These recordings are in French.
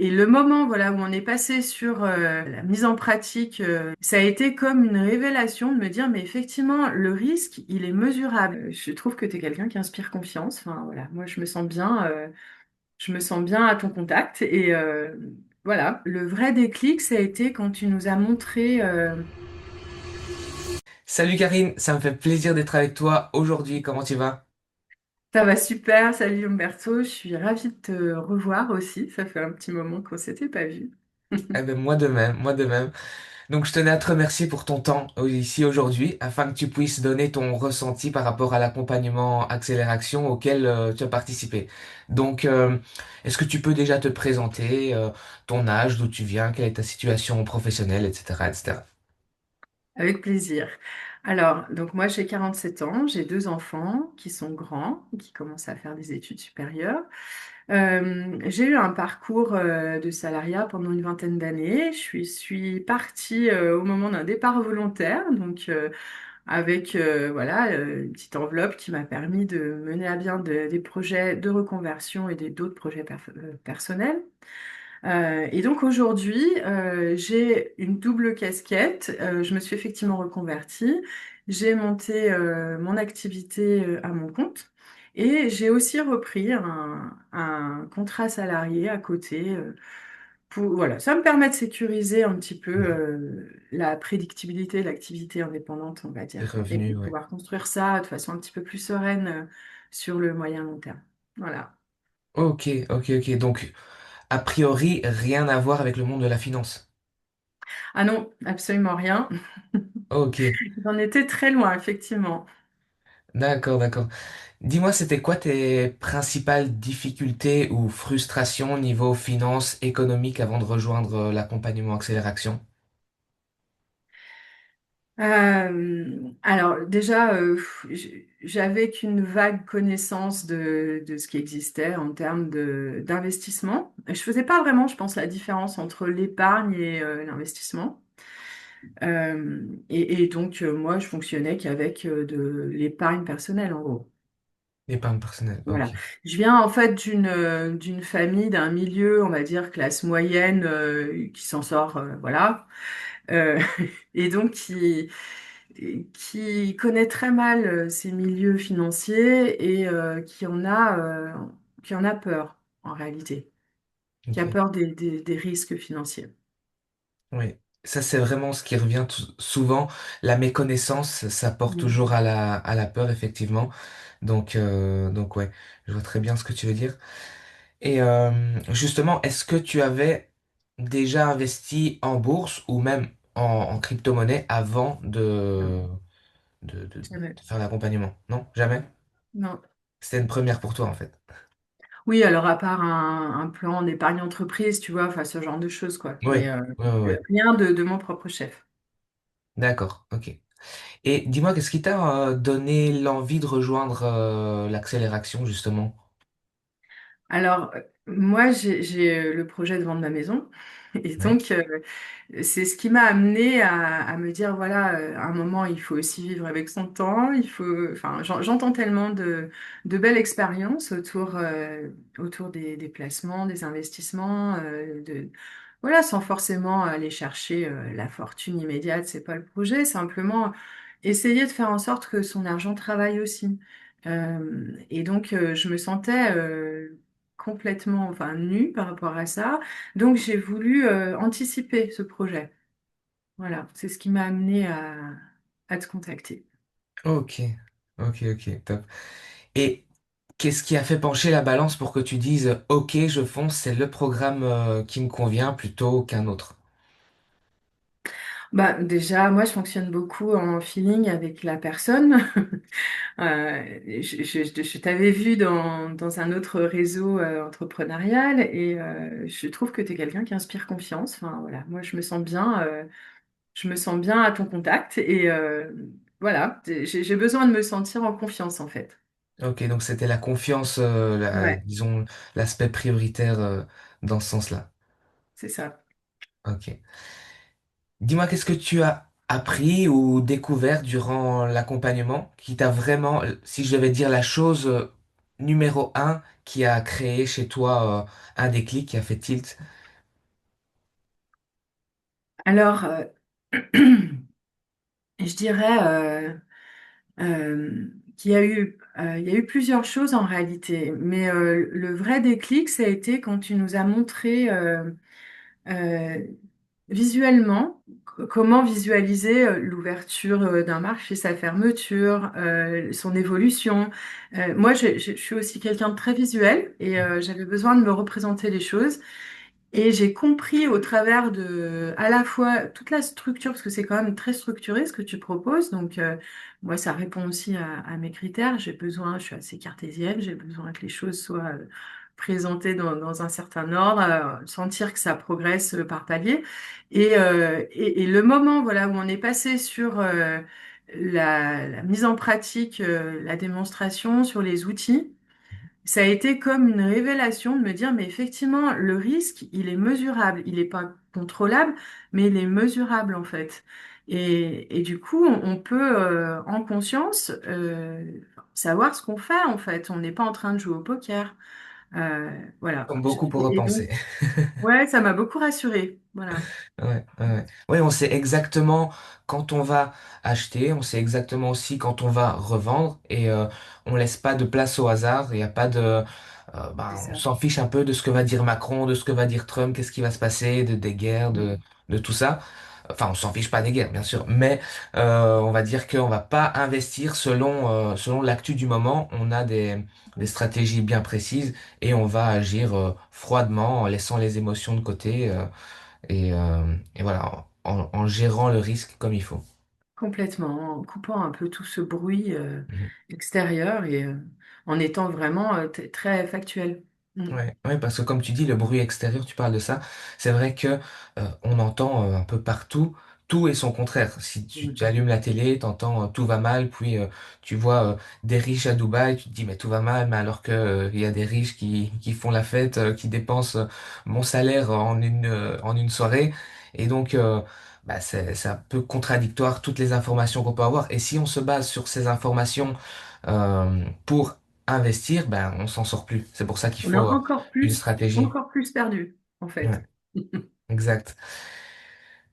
Et le moment, voilà, où on est passé sur la mise en pratique, ça a été comme une révélation de me dire, mais effectivement, le risque, il est mesurable. Je trouve que tu es quelqu'un qui inspire confiance. Enfin, voilà, moi, je me sens bien à ton contact. Et voilà, le vrai déclic, ça a été quand tu nous as montré. Salut Karine, ça me fait plaisir d'être avec toi aujourd'hui. Comment tu vas? Ça va super, salut Umberto, je suis ravie de te revoir aussi. Ça fait un petit moment qu'on s'était pas vu. Eh ben moi de même, moi de même. Donc je tenais à te remercier pour ton temps ici aujourd'hui afin que tu puisses donner ton ressenti par rapport à l'accompagnement accélération auquel tu as participé. Donc est-ce que tu peux déjà te présenter, ton âge, d'où tu viens, quelle est ta situation professionnelle, etc., etc. Avec plaisir. Alors, donc moi j'ai 47 ans, j'ai deux enfants qui sont grands, qui commencent à faire des études supérieures. J'ai eu un parcours de salariat pendant une vingtaine d'années. Je suis partie au moment d'un départ volontaire, donc avec voilà une petite enveloppe qui m'a permis de mener à bien des projets de reconversion et d'autres projets personnels. Et donc aujourd'hui, j'ai une double casquette. Je me suis effectivement reconvertie. J'ai monté mon activité à mon compte et j'ai aussi repris un contrat salarié à côté. Voilà, ça me permet de sécuriser un petit peu la prédictibilité de l'activité indépendante, on va Les dire, et puis revenus, ouais. pouvoir construire ça de façon un petit peu plus sereine sur le moyen long terme. Voilà. Ok, ok, ok. Donc a priori rien à voir avec le monde de la finance. Ah non, absolument rien. Ok, J'en étais très loin, effectivement. d'accord, d'accord. Dis-moi, c'était quoi tes principales difficultés ou frustrations niveau finance économique avant de rejoindre l'accompagnement accélération? Alors déjà, j'avais qu'une vague connaissance de ce qui existait en termes d'investissement. Je faisais pas vraiment, je pense, la différence entre l'épargne et l'investissement. Et donc, moi, je fonctionnais qu'avec de l'épargne personnelle, en gros. Épargne personnelle, Voilà. ok. Je viens en fait d'une famille, d'un milieu, on va dire, classe moyenne, qui s'en sort, voilà. Euh, et donc qui connaît très mal ces milieux financiers et qui en a peur, en réalité, qui a Ok. peur des risques financiers. Oui. Ça, c'est vraiment ce qui revient souvent. La méconnaissance, ça porte Mm. toujours à la peur, effectivement. Donc ouais, je vois très bien ce que tu veux dire. Et justement, est-ce que tu avais déjà investi en bourse ou même en crypto-monnaie avant Non, de jamais. faire l'accompagnement? Non, jamais? Non. C'était une première pour toi, en fait. Oui, alors à part un plan d'épargne entreprise, tu vois, enfin ce genre de choses, quoi. Oui, Mais oui, oui, oui. rien de mon propre chef. D'accord, ok. Et dis-moi, qu'est-ce qui t'a donné l'envie de rejoindre l'accélération, justement? Alors, moi, j'ai le projet de vendre ma maison. Et Oui, donc, c'est ce qui m'a amené à me dire, voilà, à un moment, il faut aussi vivre avec son temps. Enfin, j'entends tellement de belles expériences autour des placements, des investissements, voilà, sans forcément aller chercher la fortune immédiate. C'est pas le projet. Simplement essayer de faire en sorte que son argent travaille aussi. Et donc, je me sentais complètement, enfin, nue par rapport à ça. Donc, j'ai voulu anticiper ce projet. Voilà, c'est ce qui m'a amené à te contacter. ok, ok, ok, top. Et qu'est-ce qui a fait pencher la balance pour que tu dises, ok, je fonce, c'est le programme qui me convient plutôt qu'un autre? Bah, déjà, moi, je fonctionne beaucoup en feeling avec la personne. Je t'avais vu dans un autre réseau entrepreneurial et je trouve que tu es quelqu'un qui inspire confiance. Enfin, voilà, moi, je me sens bien à ton contact et voilà, j'ai besoin de me sentir en confiance en fait. Ok, donc c'était la confiance, Ouais, disons, l'aspect prioritaire dans ce sens-là. c'est ça. Ok. Dis-moi, qu'est-ce que tu as appris ou découvert durant l'accompagnement qui t'a vraiment, si je devais dire la chose numéro un qui a créé chez toi un déclic qui a fait tilt? Alors, je dirais qu'il y a il y a eu plusieurs choses en réalité, mais le vrai déclic, ça a été quand tu nous as montré euh, visuellement comment visualiser l'ouverture d'un marché, sa fermeture, son évolution. Moi, je suis aussi quelqu'un de très visuel et j'avais besoin de me représenter les choses. Et j'ai compris au travers de, à la fois toute la structure, parce que c'est quand même très structuré ce que tu proposes. Donc, moi, ça répond aussi à mes critères. J'ai besoin, je suis assez cartésienne, j'ai besoin que les choses soient présentées dans un certain ordre, sentir que ça progresse par palier. Et le moment, voilà, où on est passé sur la mise en pratique, la démonstration sur les outils. Ça a été comme une révélation de me dire, mais effectivement, le risque, il est mesurable. Il n'est pas contrôlable, mais il est mesurable en fait. Et du coup, on peut, en conscience, savoir ce qu'on fait en fait. On n'est pas en train de jouer au poker. Voilà. Comme beaucoup pour Et repenser. donc, ouais, ça m'a beaucoup rassurée. Voilà. Ouais, ouais, ouais. Ouais, on sait exactement quand on va acheter, on sait exactement aussi quand on va revendre et on laisse pas de place au hasard. Il y a pas de, C'est on ça. s'en fiche un peu de ce que va dire Macron, de ce que va dire Trump, qu'est-ce qui va se passer, des guerres, Mm. de tout ça. Enfin, on s'en fiche pas des guerres, bien sûr, mais on va dire qu'on va pas investir selon l'actu du moment. On a des stratégies bien précises et on va agir froidement en laissant les émotions de côté. Et voilà, en gérant le risque comme il faut. Complètement, en coupant un peu tout ce bruit Mhm. extérieur et en étant vraiment très factuel. Mm. Ouais, ouais, parce que comme tu dis, le bruit extérieur, tu parles de ça, c'est vrai que on entend un peu partout tout et son contraire. Si tu Mm. allumes la télé, t'entends tout va mal, puis tu vois des riches à Dubaï, tu te dis mais tout va mal, mais alors que il y a des riches qui font la fête, qui dépensent mon salaire en une soirée, et donc c'est un peu contradictoire toutes les informations qu'on peut avoir. Et si on se base sur ces informations pour investir, ben, on s'en sort plus. C'est pour ça qu'il On est faut une stratégie. encore plus perdu, en Ouais, fait. exact.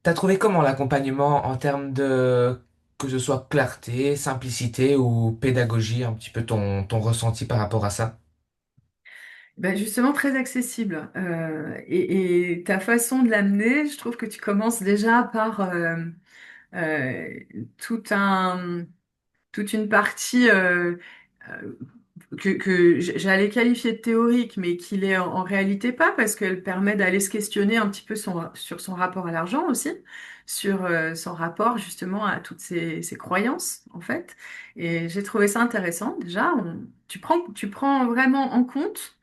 T'as trouvé comment l'accompagnement en termes de, que ce soit clarté, simplicité ou pédagogie, un petit peu ton ressenti par rapport à ça? Ben justement, très accessible. Et ta façon de l'amener, je trouve que tu commences déjà par euh, tout un, toute une partie euh, que j'allais qualifier de théorique, mais qui l'est en réalité pas, parce qu'elle permet d'aller se questionner un petit peu sur son rapport à l'argent aussi, sur son rapport justement à toutes ces croyances, en fait. Et j'ai trouvé ça intéressant. Déjà, tu prends vraiment en compte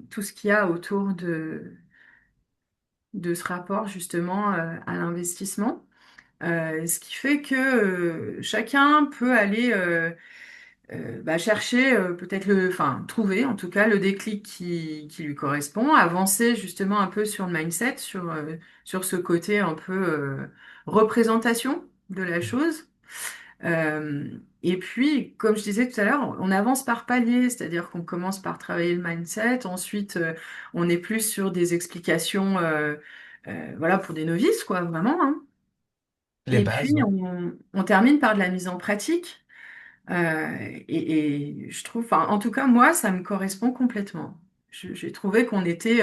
tout ce qu'il y a autour de ce rapport justement à l'investissement. Ce qui fait que chacun peut aller chercher peut-être enfin trouver en tout cas le déclic qui lui correspond, avancer justement un peu sur le mindset, sur ce côté un peu représentation de la chose. Euh, et puis, comme je disais tout à l'heure, on avance par paliers, c'est-à-dire qu'on commence par travailler le mindset, ensuite on est plus sur des explications, voilà, pour des novices, quoi, vraiment, hein. Les Et bases, puis ouais. on termine par de la mise en pratique. Et je trouve, enfin, en tout cas, moi, ça me correspond complètement. J'ai trouvé qu'on était,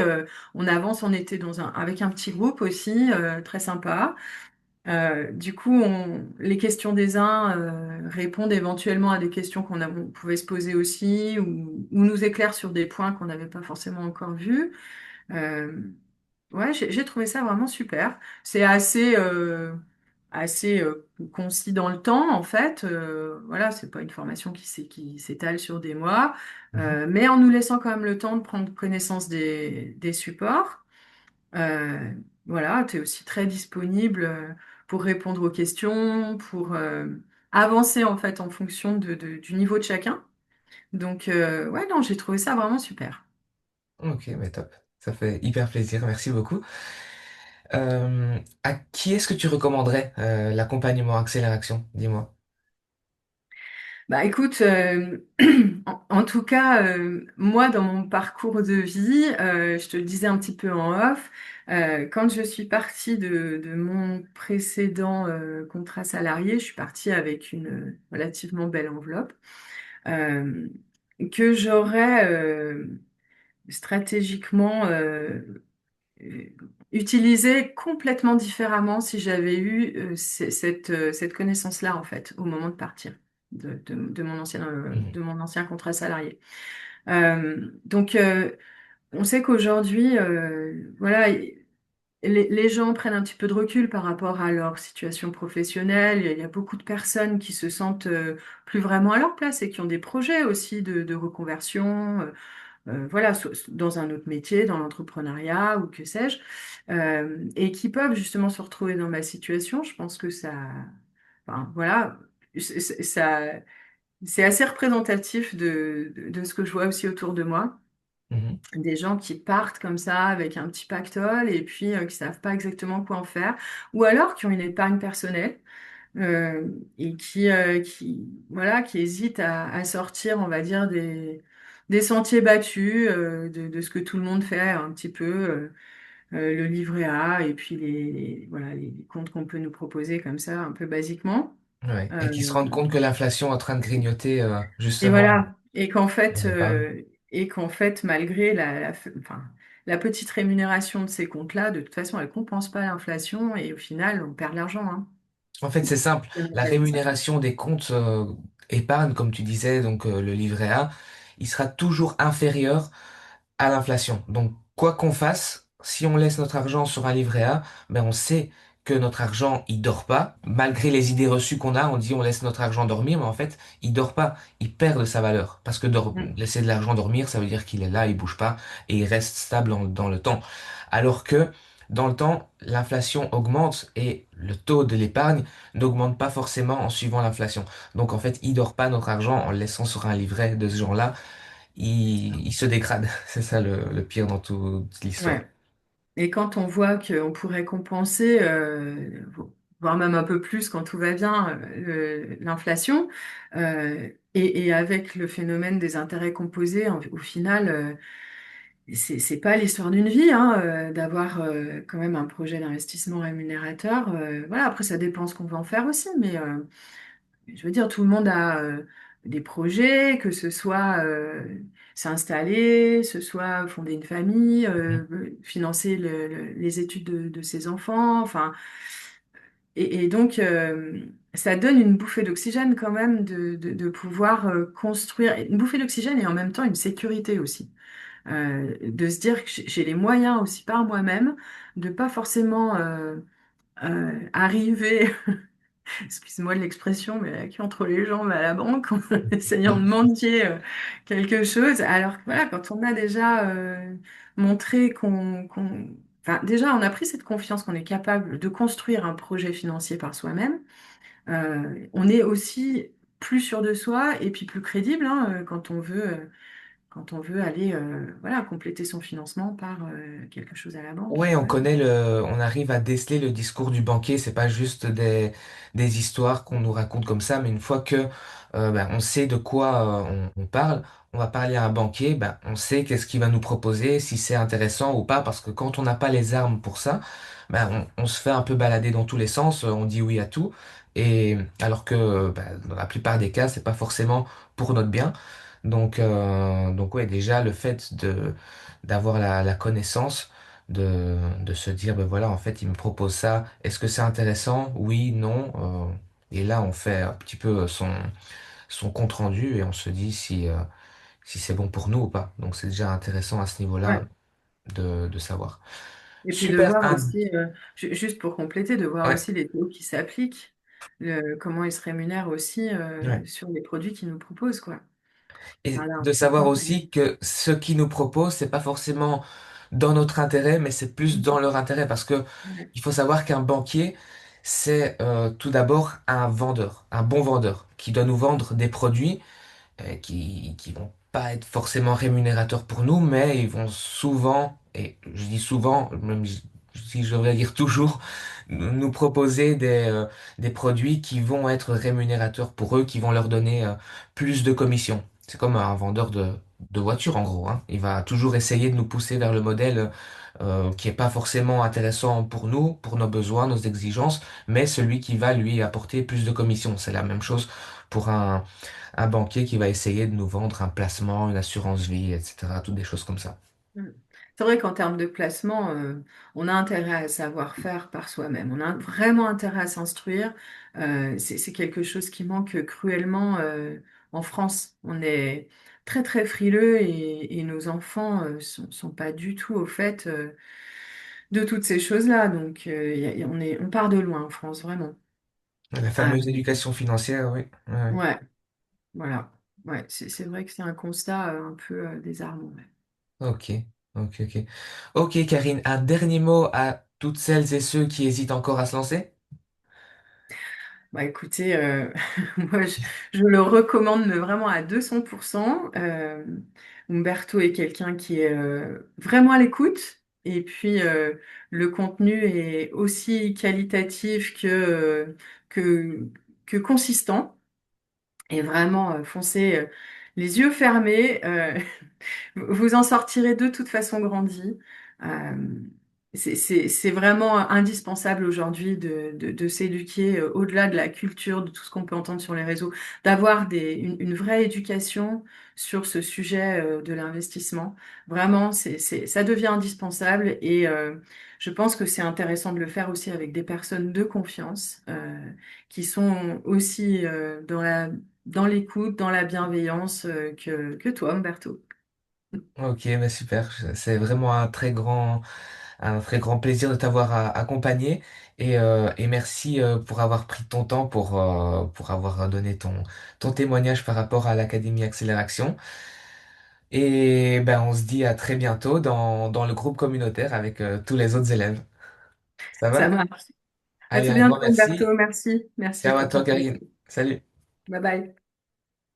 on avance, on était avec un petit groupe aussi, très sympa. Du coup, les questions des uns répondent éventuellement à des questions on pouvait se poser aussi, ou nous éclairent sur des points qu'on n'avait pas forcément encore vus. Euh, ouais, j'ai trouvé ça vraiment super. C'est assez concis dans le temps, en fait. Voilà, c'est pas une formation qui s'étale sur des mois, Mhm. mais en nous laissant quand même le temps de prendre connaissance des supports. Euh, voilà, tu es aussi très disponible pour répondre aux questions, pour avancer en fait en fonction du niveau de chacun. Donc, ouais, non, j'ai trouvé ça vraiment super. Ok, mais top. Ça fait hyper plaisir, merci beaucoup. À qui est-ce que tu recommanderais l'accompagnement accélération? Dis-moi. Bah écoute, en tout cas, moi dans mon parcours de vie, je te le disais un petit peu en off, quand je suis partie de mon précédent contrat salarié, je suis partie avec une relativement belle enveloppe euh, que j'aurais stratégiquement euh, utilisée complètement différemment si j'avais eu cette connaissance-là en fait au moment de partir de Mhm. mon ancien contrat salarié. Donc, on sait qu'aujourd'hui, voilà, les gens prennent un petit peu de recul par rapport à leur situation professionnelle. Il y a beaucoup de personnes qui se sentent plus vraiment à leur place et qui ont des projets aussi de reconversion, voilà, dans un autre métier, dans l'entrepreneuriat ou que sais-je, et qui peuvent justement se retrouver dans ma situation. Je pense que ça, enfin, voilà, ça, c'est assez représentatif de ce que je vois aussi autour de moi. Mhm. Des gens qui partent comme ça avec un petit pactole et puis qui savent pas exactement quoi en faire, ou alors qui ont une épargne personnelle et voilà, qui hésitent à sortir, on va dire, des sentiers battus de ce que tout le monde fait un petit peu, le livret A et puis voilà, les comptes qu'on peut nous proposer comme ça, un peu basiquement. Ouais. Et qui se Euh, rendent compte que l'inflation est en train de grignoter Et justement voilà. leur épargne. Et qu'en fait, malgré enfin, la petite rémunération de ces comptes-là, de toute façon, elle compense pas l'inflation et au final, on perd de l'argent, hein. En fait, c'est simple. C'est La réalité. rémunération des comptes épargne, comme tu disais, donc le livret A, il sera toujours inférieur à l'inflation. Donc, quoi qu'on fasse, si on laisse notre argent sur un livret A, ben on sait que notre argent, il dort pas. Malgré les idées reçues qu'on a, on dit on laisse notre argent dormir, mais en fait, il dort pas. Il perd de sa valeur. Parce que Mm. laisser de l'argent dormir, ça veut dire qu'il est là, il bouge pas et il reste stable dans le temps. Alors que dans le temps, l'inflation augmente et le taux de l'épargne n'augmente pas forcément en suivant l'inflation. Donc en fait, il dort pas notre argent en le laissant sur un livret de ce genre-là, il se dégrade. C'est ça le pire dans toute l'histoire. Ouais. Et quand on voit qu'on pourrait compenser, voire même un peu plus quand tout va bien, l'inflation, et avec le phénomène des intérêts composés, au final, c'est pas l'histoire d'une vie, hein, d'avoir quand même un projet d'investissement rémunérateur. Voilà, après, ça dépend ce qu'on veut en faire aussi, mais je veux dire, tout le monde a des projets, que ce soit s'installer, ce soit fonder une famille, Mhm. financer les études de ses enfants, enfin, et donc ça donne une bouffée d'oxygène quand même de pouvoir construire une bouffée d'oxygène et en même temps une sécurité aussi. De se dire que j'ai les moyens aussi par moi-même de pas forcément arriver, excuse-moi de l'expression, mais la queue entre les jambes à la banque en essayant de mendier quelque chose. Alors que voilà, quand on a déjà montré enfin, déjà on a pris cette confiance qu'on est capable de construire un projet financier par soi-même, on est aussi plus sûr de soi et puis plus crédible hein, quand on veut aller voilà, compléter son financement par quelque chose à la banque. Ouais, on Voilà. connaît on arrive à déceler le discours du banquier. C'est pas juste des histoires qu'on nous raconte comme ça, mais une fois que ben, on sait de quoi on parle, on va parler à un banquier, ben, on sait qu'est-ce qu'il va nous proposer, si c'est intéressant ou pas, parce que quand on n'a pas les armes pour ça, ben, on se fait un peu balader dans tous les sens, on dit oui à tout, et alors que ben, dans la plupart des cas, c'est pas forcément pour notre bien. Donc ouais, déjà le fait d'avoir la connaissance de se dire, ben voilà, en fait, il me propose ça. Est-ce que c'est intéressant? Oui, non. Et là, on fait un petit peu son compte rendu et on se dit si c'est bon pour nous ou pas. Donc, c'est déjà intéressant à ce niveau-là Ouais. de savoir. Et puis de Super, voir Anne. aussi, juste pour compléter, de voir Ouais. aussi les taux qui s'appliquent, comment ils se rémunèrent aussi Ouais. sur les produits qu'ils nous proposent, quoi. Et Voilà, un de petit savoir point. aussi que ce qu'ils nous proposent, c'est pas forcément dans notre intérêt, mais c'est plus dans leur intérêt parce que Ouais. il faut savoir qu'un banquier, c'est tout d'abord un vendeur, un bon vendeur qui doit nous vendre des produits qui vont pas être forcément rémunérateurs pour nous, mais ils vont souvent, et je dis souvent, même si je devrais dire toujours, nous proposer des produits qui vont être rémunérateurs pour eux, qui vont leur donner plus de commissions. C'est comme un vendeur de voitures en gros, hein. Il va toujours essayer de nous pousser vers le modèle qui est pas forcément intéressant pour nous, pour nos besoins, nos exigences, mais celui qui va lui apporter plus de commissions. C'est la même chose pour un banquier qui va essayer de nous vendre un placement, une assurance vie, etc. Toutes des choses comme ça. Mm. C'est vrai qu'en termes de placement, on a intérêt à savoir faire par soi-même. On a vraiment intérêt à s'instruire. C'est quelque chose qui manque cruellement en France. On est très très frileux et nos enfants sont pas du tout au fait de toutes ces choses-là. Donc on part de loin en France, vraiment. La Euh, fameuse éducation financière, oui. Ouais, ouais. ouais, voilà. Ouais, c'est vrai que c'est un constat un peu désarmant. Ouais. Ok, ok, ok. Ok, Karine, un dernier mot à toutes celles et ceux qui hésitent encore à se lancer? Bah écoutez, moi je le recommande mais vraiment à 200%. Umberto est quelqu'un qui est vraiment à l'écoute et puis le contenu est aussi qualitatif que, que consistant et vraiment foncez les yeux fermés. Vous en sortirez de toute façon grandi. Euh, c'est vraiment indispensable aujourd'hui de s'éduquer au-delà de la culture, de tout ce qu'on peut entendre sur les réseaux, d'avoir une vraie éducation sur ce sujet de l'investissement. Vraiment, ça devient indispensable et je pense que c'est intéressant de le faire aussi avec des personnes de confiance qui sont aussi dans l'écoute, dans la bienveillance que toi, Umberto. Ok, bah super. C'est vraiment un très grand plaisir de t'avoir accompagné et merci pour avoir pris ton temps pour avoir donné ton témoignage par rapport à l'Académie Accélération. Et ben, on se dit à très bientôt dans le groupe communautaire avec tous les autres élèves. Ça Ça va? marche. À Allez, tout un grand bientôt, Umberto. merci. Merci. Merci Ciao à pour ton toi, Karine. conseil. Salut. Bye bye.